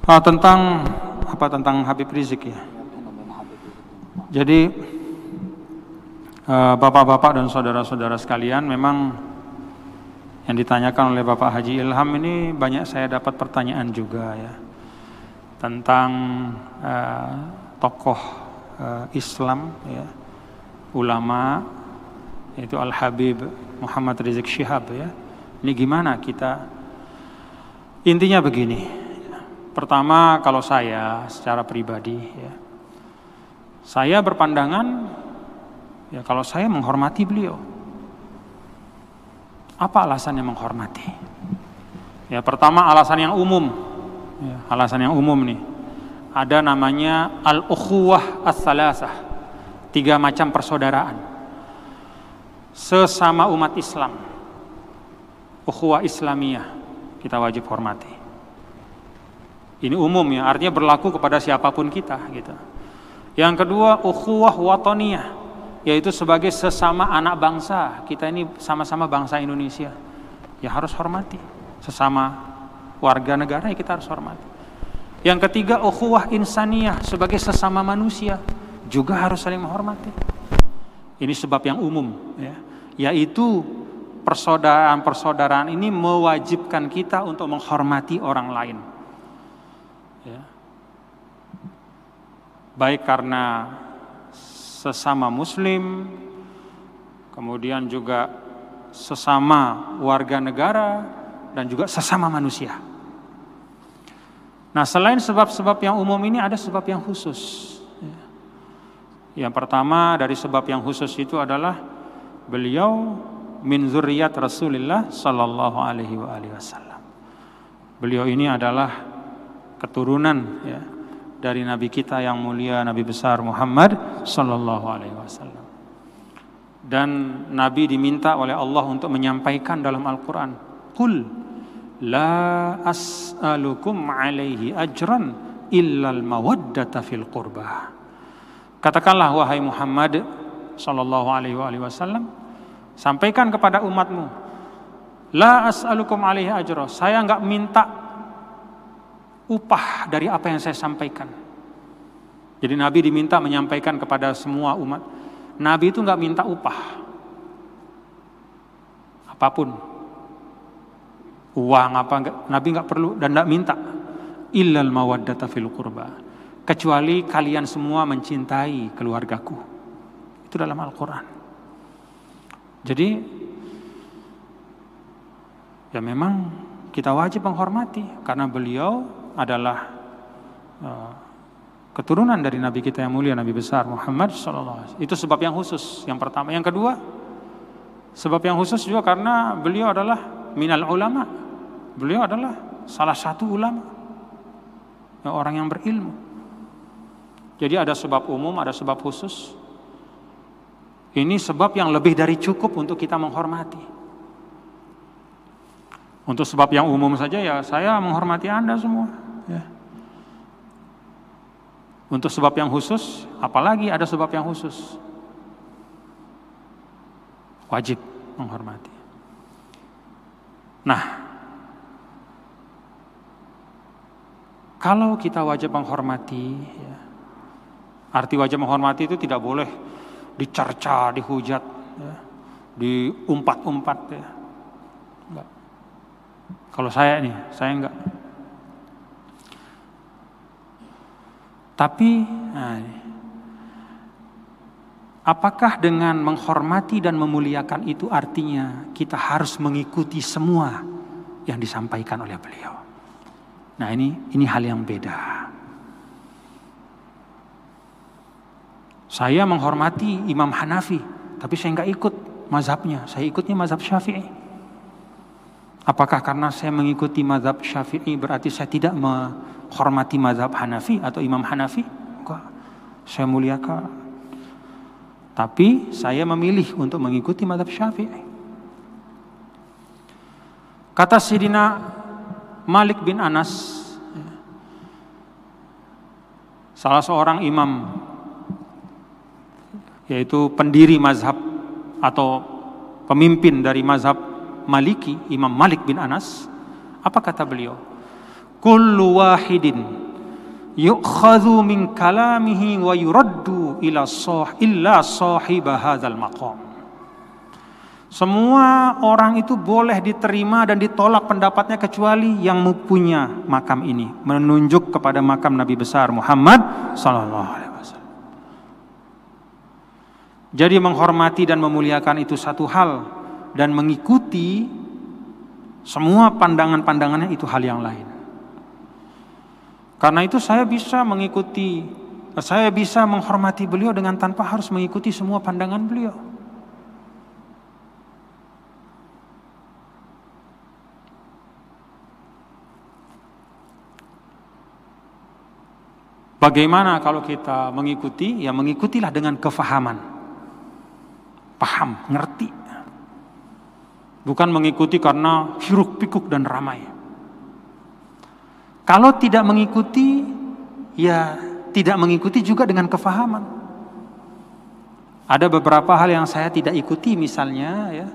Tentang apa, tentang Habib Rizik ya. Jadi bapak-bapak dan saudara-saudara sekalian, memang yang ditanyakan oleh Bapak Haji Ilham ini banyak saya dapat pertanyaan juga ya, tentang tokoh Islam ya, ulama, yaitu Al-Habib Muhammad Rizik Syihab ya. Ini gimana kita? Intinya begini. Pertama, kalau saya secara pribadi ya, saya berpandangan ya, kalau saya menghormati beliau. Apa alasannya menghormati? Ya, pertama alasan yang umum. Ya, alasan yang umum nih. Ada namanya al-ukhuwah ats-tsalatsah. 3 macam persaudaraan. Sesama umat Islam. Ukhuwah Islamiyah kita wajib hormati. Ini umum ya, artinya berlaku kepada siapapun kita gitu. Yang kedua, ukhuwah wataniyah, yaitu sebagai sesama anak bangsa. Kita ini sama-sama bangsa Indonesia. Ya harus hormati. Sesama warga negara ya kita harus hormati. Yang ketiga, ukhuwah insaniyah, sebagai sesama manusia juga harus saling menghormati. Ini sebab yang umum ya, yaitu persaudaraan ini mewajibkan kita untuk menghormati orang lain. Ya. Baik karena sesama muslim, kemudian juga sesama warga negara, dan juga sesama manusia. Nah, selain sebab-sebab yang umum ini ada sebab yang khusus. Yang pertama dari sebab yang khusus itu adalah beliau min zurriyat Rasulullah sallallahu alaihi wasallam. Beliau ini adalah keturunan ya, dari Nabi kita yang mulia, Nabi besar Muhammad sallallahu alaihi wasallam. Dan Nabi diminta oleh Allah untuk menyampaikan dalam Al-Quran, Qul la as'alukum alaihi ajran illal mawaddata fil qurbah. Katakanlah wahai Muhammad sallallahu alaihi wasallam, sampaikan kepada umatmu, la as'alukum alaihi ajra, saya enggak minta upah dari apa yang saya sampaikan. Jadi Nabi diminta menyampaikan kepada semua umat. Nabi itu enggak minta upah apapun, uang apa enggak, Nabi enggak perlu dan enggak minta. Illal mawaddata fil qurba, kecuali kalian semua mencintai keluargaku. Itu dalam Al-Quran. Jadi ya memang kita wajib menghormati karena beliau adalah keturunan dari Nabi kita yang mulia, Nabi besar Muhammad SAW. Itu sebab yang khusus yang pertama. Yang kedua, sebab yang khusus juga karena beliau adalah minal ulama. Beliau adalah salah satu ulama, orang yang berilmu. Jadi ada sebab umum, ada sebab khusus. Ini sebab yang lebih dari cukup untuk kita menghormati. Untuk sebab yang umum saja ya saya menghormati Anda semua ya. Untuk sebab yang khusus, apalagi ada sebab yang khusus, wajib menghormati. Nah, kalau kita wajib menghormati ya, arti wajib menghormati itu tidak boleh dicerca, dihujat ya, diumpat-umpat ya. Enggak. Kalau saya enggak. Tapi apakah dengan menghormati dan memuliakan itu artinya kita harus mengikuti semua yang disampaikan oleh beliau? Nah, ini hal yang beda. Saya menghormati Imam Hanafi, tapi saya enggak ikut mazhabnya, saya ikutnya mazhab Syafi'i. Apakah karena saya mengikuti mazhab Syafi'i berarti saya tidak menghormati mazhab Hanafi atau Imam Hanafi? Enggak, saya muliakan. Tapi saya memilih untuk mengikuti mazhab Syafi'i. Kata Sayyidina Malik bin Anas, salah seorang imam, yaitu pendiri mazhab atau pemimpin dari mazhab Maliki, Imam Malik bin Anas, apa kata beliau? kullu wahidin yu'khadhu min kalamihi wa yuraddu illa sahiba hadzal maqam. Semua orang itu boleh diterima dan ditolak pendapatnya kecuali yang mempunyai makam ini, menunjuk kepada makam Nabi besar Muhammad sallallahu alaihi wasallam. Jadi menghormati dan memuliakan itu satu hal, dan mengikuti semua pandangan-pandangannya itu hal yang lain. Karena itu saya bisa menghormati beliau dengan tanpa harus mengikuti semua pandangan beliau. Bagaimana kalau kita mengikuti? Ya mengikutilah dengan kefahaman. Paham, ngerti. Bukan mengikuti karena hiruk pikuk dan ramai. Kalau tidak mengikuti, ya tidak mengikuti juga dengan kefahaman. Ada beberapa hal yang saya tidak ikuti, misalnya ya,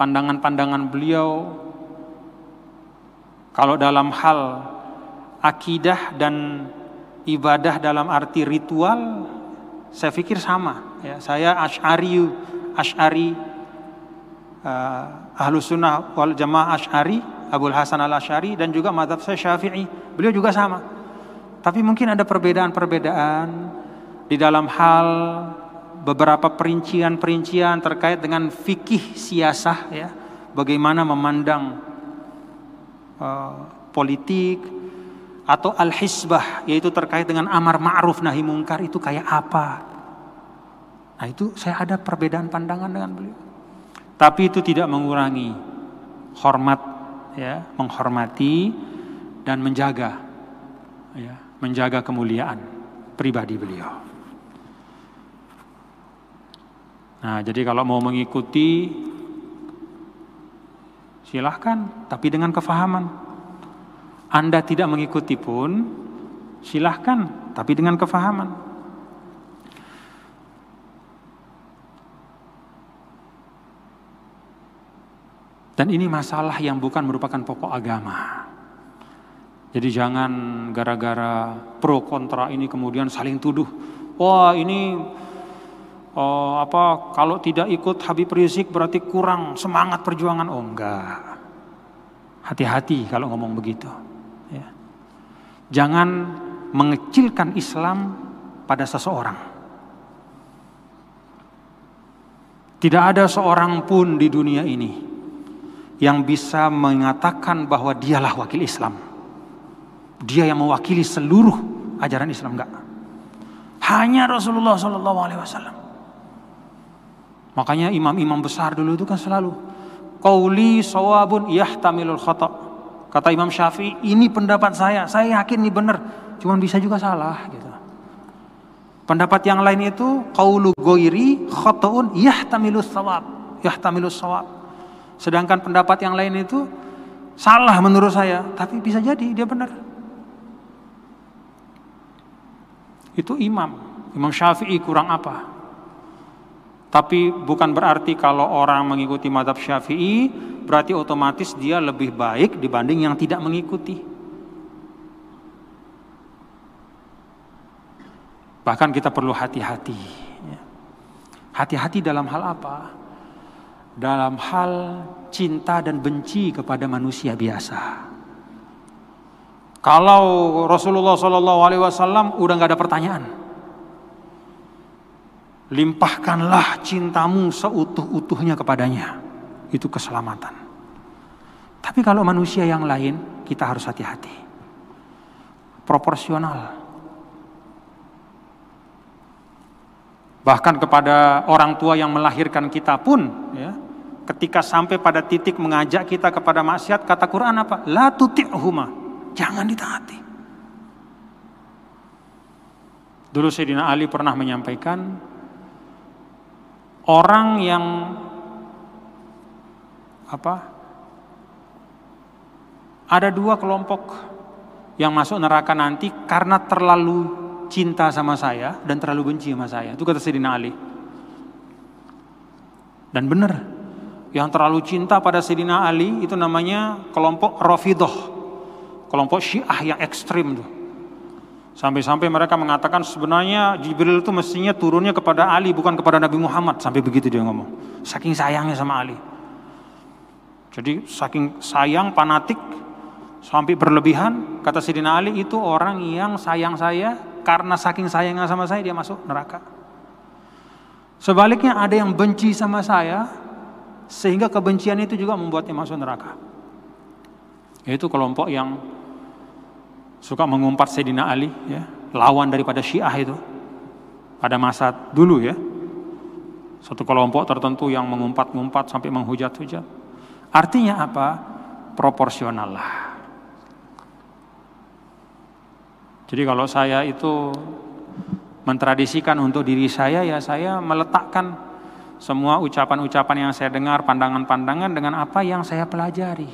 pandangan-pandangan beliau kalau dalam hal akidah dan ibadah dalam arti ritual, saya pikir sama. Ya, saya Asy'ari, Ahlus Sunnah wal Jamaah Asy'ari, Abul Hasan al-Asy'ari, dan juga mazhab saya Syafi'i. Beliau juga sama. Tapi mungkin ada perbedaan-perbedaan di dalam hal beberapa perincian-perincian terkait dengan fikih siasah, ya, bagaimana memandang politik, atau al-hisbah, yaitu terkait dengan amar ma'ruf nahi mungkar itu kayak apa. Nah itu saya ada perbedaan pandangan dengan beliau. Tapi itu tidak mengurangi hormat, ya, menghormati dan menjaga, ya, menjaga kemuliaan pribadi beliau. Nah, jadi kalau mau mengikuti silahkan, tapi dengan kefahaman. Anda tidak mengikuti pun silahkan, tapi dengan kefahaman. Dan ini masalah yang bukan merupakan pokok agama. Jadi jangan gara-gara pro kontra ini kemudian saling tuduh. Wah ini kalau tidak ikut Habib Rizik berarti kurang semangat perjuangan. Oh enggak. Hati-hati kalau ngomong begitu. Ya. Jangan mengecilkan Islam pada seseorang. Tidak ada seorang pun di dunia ini yang bisa mengatakan bahwa dialah wakil Islam. Dia yang mewakili seluruh ajaran Islam, enggak. Hanya Rasulullah SAW. Makanya imam-imam besar dulu itu kan selalu qauli shawabun yahtamilul khata'. Kata Imam Syafi'i, ini pendapat saya yakin ini benar, cuman bisa juga salah gitu. Pendapat yang lain itu qaulu ghairi khata'un yahtamilus shawab. Sedangkan pendapat yang lain itu salah menurut saya, tapi bisa jadi dia benar. Itu Imam Syafi'i kurang apa? Tapi bukan berarti kalau orang mengikuti mazhab Syafi'i berarti otomatis dia lebih baik dibanding yang tidak mengikuti. Bahkan kita perlu hati-hati. Hati-hati dalam hal apa? Dalam hal cinta dan benci kepada manusia biasa. Kalau Rasulullah SAW udah nggak ada pertanyaan, limpahkanlah cintamu seutuh-utuhnya kepadanya, itu keselamatan. Tapi kalau manusia yang lain, kita harus hati-hati, proporsional. Bahkan kepada orang tua yang melahirkan kita pun, ya, ketika sampai pada titik mengajak kita kepada maksiat, kata Quran apa? La tuti'huma, jangan ditaati. Dulu Sayyidina Ali pernah menyampaikan, orang yang ada dua kelompok yang masuk neraka nanti karena terlalu cinta sama saya dan terlalu benci sama saya. Itu kata Sayyidina Ali. Dan benar, yang terlalu cinta pada Sayyidina Ali itu namanya kelompok Rafidhah. kelompok Syiah yang ekstrim tuh. Sampai-sampai mereka mengatakan sebenarnya Jibril itu mestinya turunnya kepada Ali bukan kepada Nabi Muhammad. Sampai begitu dia ngomong. Saking sayangnya sama Ali. Jadi saking sayang, fanatik, sampai berlebihan. Kata Sayyidina Ali, itu orang yang sayang saya, karena saking sayangnya sama saya dia masuk neraka. Sebaliknya ada yang benci sama saya, sehingga kebencian itu juga membuatnya masuk neraka. Yaitu kelompok yang suka mengumpat Sayyidina Ali, ya, lawan daripada Syiah itu pada masa dulu, ya. Satu kelompok tertentu yang mengumpat-ngumpat sampai menghujat-hujat. Artinya apa? Proporsional lah. Jadi kalau saya itu mentradisikan untuk diri saya, ya saya meletakkan semua ucapan-ucapan yang saya dengar, pandangan-pandangan dengan apa yang saya pelajari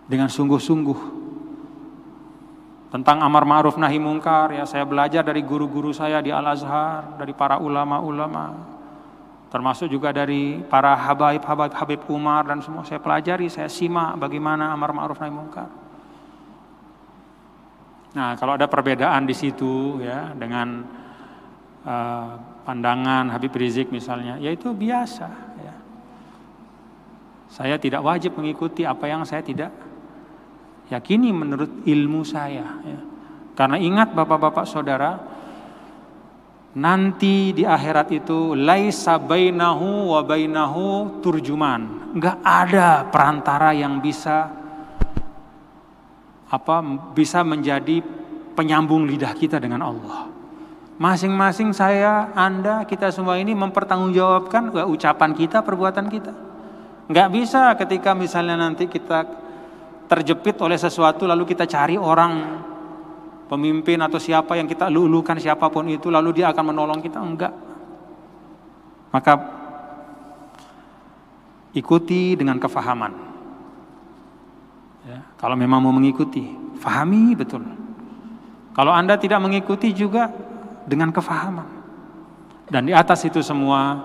dengan sungguh-sungguh. Tentang amar ma'ruf nahi mungkar, ya saya belajar dari guru-guru saya di Al-Azhar, dari para ulama-ulama, termasuk juga dari para Habib Umar dan semua saya pelajari, saya simak bagaimana amar ma'ruf nahi mungkar. Nah, kalau ada perbedaan di situ, ya, dengan pandangan Habib Rizik misalnya, ya itu biasa, ya. Saya tidak wajib mengikuti apa yang saya tidak yakini menurut ilmu saya, ya. Karena ingat bapak-bapak saudara, nanti di akhirat itu laisa bainahu wa bainahu turjuman. Enggak ada perantara yang bisa menjadi penyambung lidah kita dengan Allah. Masing-masing saya, Anda, kita semua ini mempertanggungjawabkan ucapan kita, perbuatan kita. Enggak bisa ketika misalnya nanti kita terjepit oleh sesuatu lalu kita cari orang pemimpin atau siapa yang kita lulukan, siapapun itu, lalu dia akan menolong kita. Enggak. Maka ikuti dengan kefahaman, ya, kalau memang mau mengikuti, fahami betul. Kalau Anda tidak mengikuti juga dengan kefahaman. Dan di atas itu semua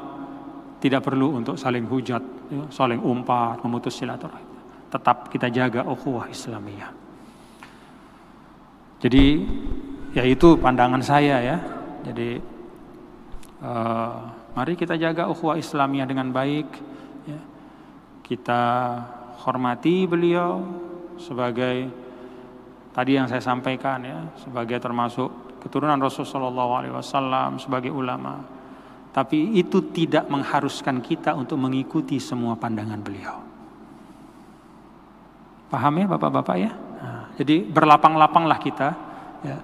tidak perlu untuk saling hujat, ya, saling umpat, memutus silaturahim. Tetap kita jaga ukhuwah Islamiyah. Jadi ya itu pandangan saya, ya. Jadi mari kita jaga ukhuwah Islamiyah dengan baik, ya. Kita hormati beliau sebagai tadi yang saya sampaikan, ya, sebagai termasuk keturunan Rasulullah SAW, sebagai ulama. Tapi itu tidak mengharuskan kita untuk mengikuti semua pandangan beliau. Paham ya Bapak-bapak, ya? Nah, jadi berlapang-lapanglah kita, ya.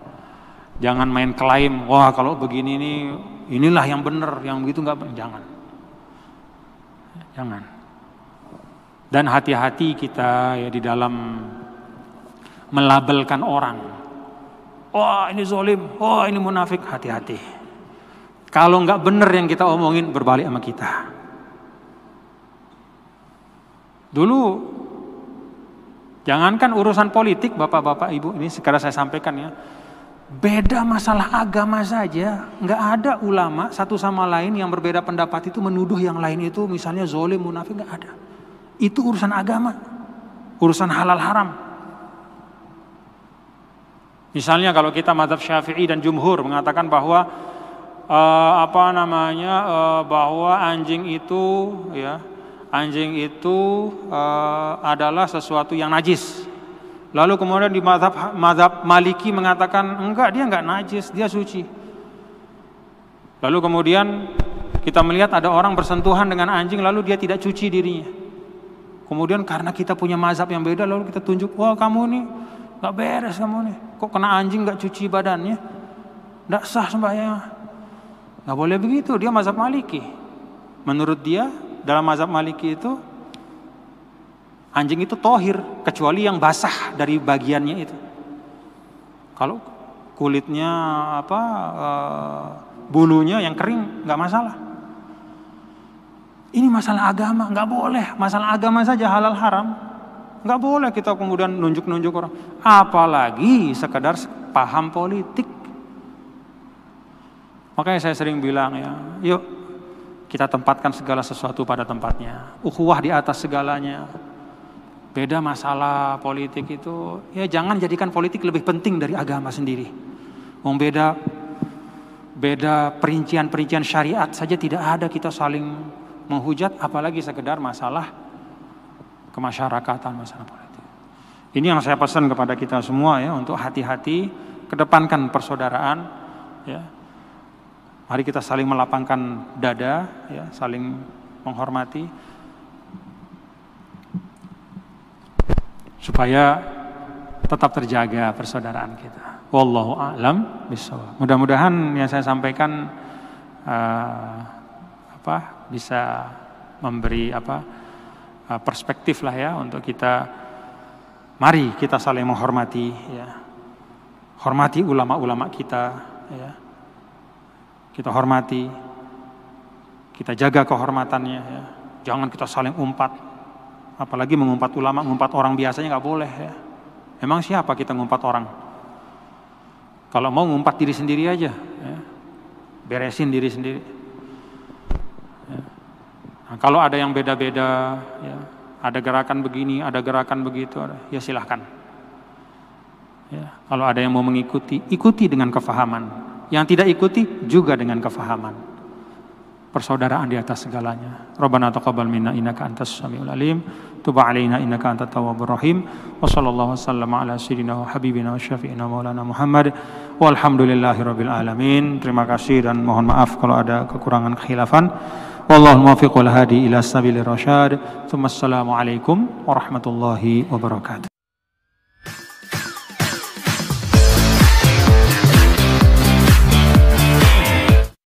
Jangan main klaim, wah kalau begini inilah yang benar, yang begitu enggak, jangan. Jangan. Dan hati-hati kita, ya, di dalam melabelkan orang. Wah ini zalim, wah ini munafik, hati-hati. Kalau enggak benar yang kita omongin, berbalik sama kita. Dulu jangankan urusan politik, bapak-bapak, ibu, ini sekarang saya sampaikan, ya. Beda masalah agama saja, nggak ada ulama satu sama lain yang berbeda pendapat itu menuduh yang lain itu misalnya zalim, munafik, nggak ada. Itu urusan agama, urusan halal haram. Misalnya kalau kita mazhab Syafi'i dan jumhur mengatakan bahwa bahwa anjing itu, ya, anjing itu adalah sesuatu yang najis. Lalu kemudian di mazhab Maliki mengatakan enggak, dia enggak najis, dia suci. Lalu kemudian kita melihat ada orang bersentuhan dengan anjing lalu dia tidak cuci dirinya. Kemudian karena kita punya mazhab yang beda lalu kita tunjuk, wah kamu nih enggak beres, kamu nih kok kena anjing enggak cuci badannya, enggak sah sembahyang. Enggak boleh begitu, dia mazhab Maliki. Menurut dia dalam mazhab Maliki itu anjing itu tohir kecuali yang basah dari bagiannya itu. Kalau kulitnya bulunya yang kering nggak masalah. Ini masalah agama, nggak boleh. Masalah agama saja halal haram, nggak boleh kita kemudian nunjuk-nunjuk orang. Apalagi sekedar paham politik. Makanya saya sering bilang, ya, yuk kita tempatkan segala sesuatu pada tempatnya. Ukhuwah di atas segalanya. Beda masalah politik itu, ya jangan jadikan politik lebih penting dari agama sendiri. Beda perincian-perincian syariat saja tidak ada, kita saling menghujat, apalagi sekedar masalah kemasyarakatan, masalah politik. Ini yang saya pesan kepada kita semua ya, untuk hati-hati, kedepankan persaudaraan ya. Mari kita saling melapangkan dada ya, saling menghormati supaya tetap terjaga persaudaraan kita. Wallahu a'lam bishawab. Mudah-mudahan yang saya sampaikan bisa memberi perspektif lah ya untuk kita. Mari kita saling menghormati ya. Hormati ulama-ulama kita ya. Kita hormati, kita jaga kehormatannya ya. Jangan kita saling umpat. Apalagi mengumpat ulama, mengumpat orang biasanya nggak boleh ya. Emang siapa kita ngumpat orang? Kalau mau ngumpat diri sendiri aja ya. Beresin diri sendiri ya. Nah, kalau ada yang beda-beda ya, ada gerakan begini, ada gerakan begitu, ya silahkan ya. Kalau ada yang mau mengikuti, ikuti dengan kefahaman. Yang tidak ikuti juga dengan kefahaman. Persaudaraan di atas segalanya. Rabbana taqabbal minna innaka antas samiul alim, tub 'alaina innaka antat tawwabur rahim. Wa sallallahu wasallama ala sayyidina wa habibina wa syafi'ina maulana Muhammad. Walhamdulillahirabbil alamin. Terima kasih dan mohon maaf kalau ada kekurangan kekhilafan. Wallahul muwaffiq wal hadi ila sabilir rasyad. Assalamualaikum warahmatullahi wabarakatuh.